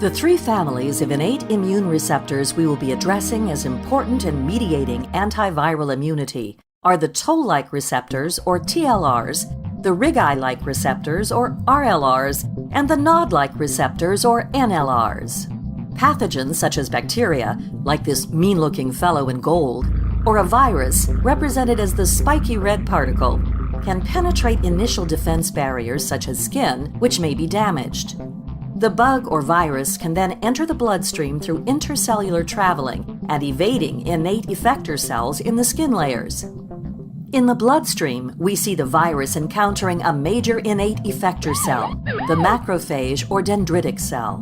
The three families of innate immune receptors we will be addressing as important in mediating antiviral immunity are the toll-like receptors, or TLRs, the Rig-I-like receptors, or RLRs, and the nod-like receptors, or NLRs. Pathogens such as bacteria, like this mean-looking fellow in gold, or a virus, represented as the spiky red particle, can penetrate initial defense barriers such as skin, which may be damaged. The bug or virus can then enter the bloodstream through intercellular traveling and evading innate effector cells in the skin layers. In the bloodstream, we see the virus encountering a major innate effector cell, the macrophage or dendritic cell.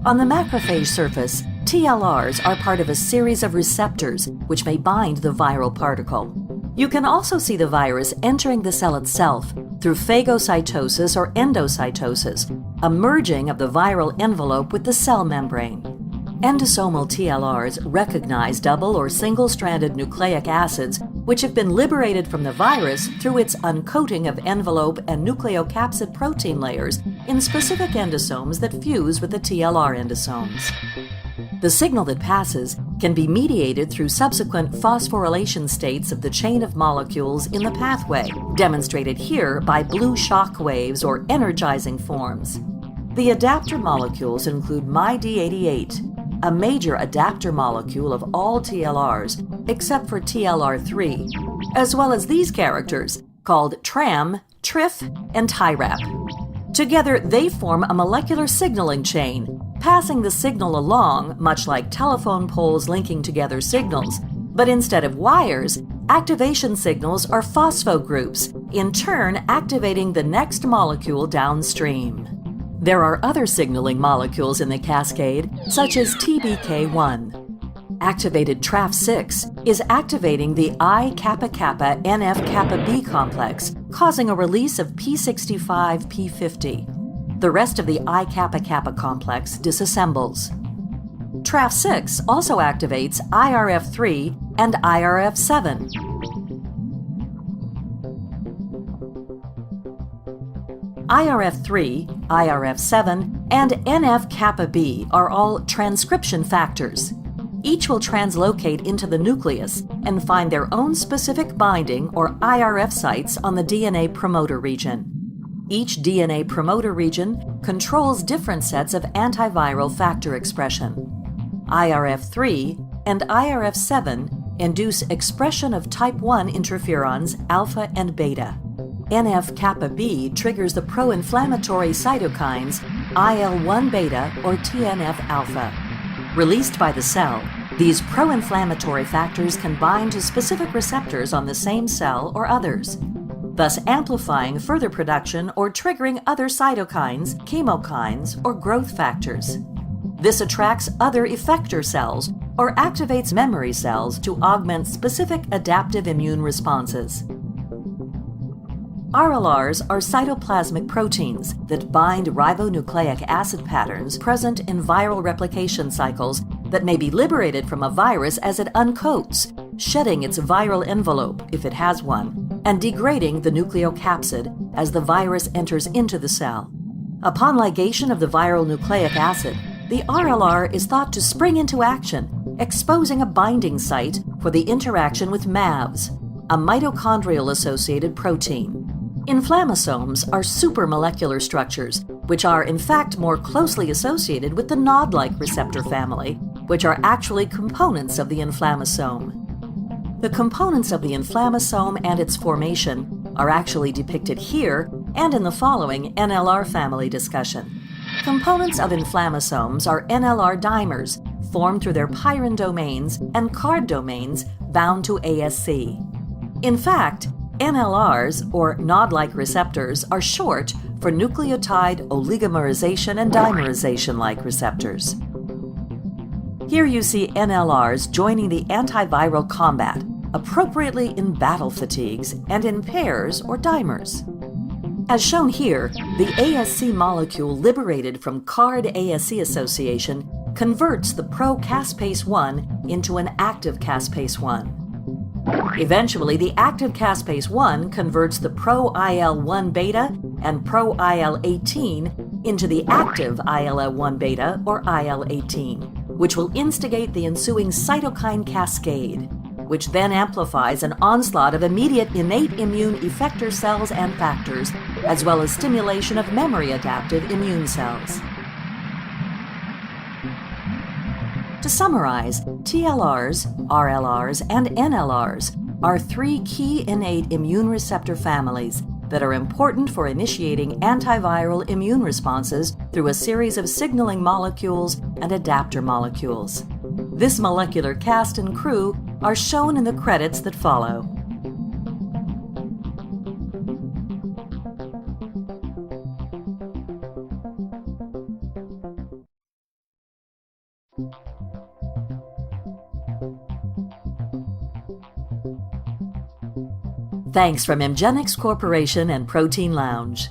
On the macrophage surface, TLRs are part of a series of receptors which may bind the viral particle. You can also see the virus entering the cell itself through phagocytosis or endocytosis, a merging of the viral envelope with the cell membrane. Endosomal TLRs recognize double or single-stranded nucleic acids which have been liberated from the virus through its uncoating of envelope and nucleocapsid protein layers in specific endosomes that fuse with the TLR endosomes. The signal that passes can be mediated through subsequent phosphorylation states of the chain of molecules in the pathway, demonstrated here by blue shock waves or energizing forms. The adapter molecules include MyD88, a major adapter molecule of all TLRs except for TLR3, as well as these characters called TRAM, TRIF, and TIRAP. Together, they form a molecular signaling chain, passing the signal along, much like telephone poles linking together signals, but instead of wires, activation signals are phosphogroups, in turn activating the next molecule downstream. There are other signaling molecules in the cascade, such as TBK1. Activated TRAF6 is activating the I-kappa-kappa NF-kappa-B complex, causing a release of P65P50. The rest of the I-kappa-kappa complex disassembles. TRAF6 also activates IRF3 and IRF7. IRF3, IRF7, and NF-kappa-B are all transcription factors. Each will translocate into the nucleus and find their own specific binding or IRF sites on the DNA promoter region. Each DNA promoter region controls different sets of antiviral factor expression. IRF3 and IRF7 induce expression of type 1 interferons alpha and beta. NF-kappa-B triggers the pro-inflammatory cytokines IL-1 beta or TNF-alpha. Released by the cell, these pro-inflammatory factors can bind to specific receptors on the same cell or others, thus amplifying further production or triggering other cytokines, chemokines, or growth factors. This attracts other effector cells or activates memory cells to augment specific adaptive immune responses. RLRs are cytoplasmic proteins that bind ribonucleic acid patterns present in viral replication cycles that may be liberated from a virus as it uncoats, shedding its viral envelope, if it has one, and degrading the nucleocapsid as the virus enters into the cell. Upon ligation of the viral nucleic acid, the RLR is thought to spring into action, exposing a binding site for the interaction with MAVs, a mitochondrial-associated protein. Inflammasomes are supramolecular structures, which are in fact more closely associated with the nod-like receptor family, which are actually components of the inflammasome. The components of the inflammasome and its formation are actually depicted here and in the following NLR family discussion. Components of inflammasomes are NLR dimers, formed through their pyrin domains and card domains bound to ASC. In fact, NLRs, or nod-like receptors, are short for nucleotide oligomerization and dimerization-like receptors. Here you see NLRs joining the antiviral combat, appropriately in battle fatigues and in pairs or dimers. As shown here, the ASC molecule liberated from card ASC association converts the pro-caspase-1 into an active caspase-1. Eventually, the active caspase-1 converts the pro-IL-1 beta and pro-IL-18 into the active IL-1 beta or IL-18, which will instigate the ensuing cytokine cascade, which then amplifies an onslaught of immediate innate immune effector cells and factors, as well as stimulation of memory-adaptive immune cells. To summarize, TLRs, RLRs, and NLRs are three key innate immune receptor families that are important for initiating antiviral immune responses through a series of signaling molecules and adapter molecules. This molecular cast and crew are shown in the credits that follow. Thanks from Imgenix Corporation and Protein Lounge.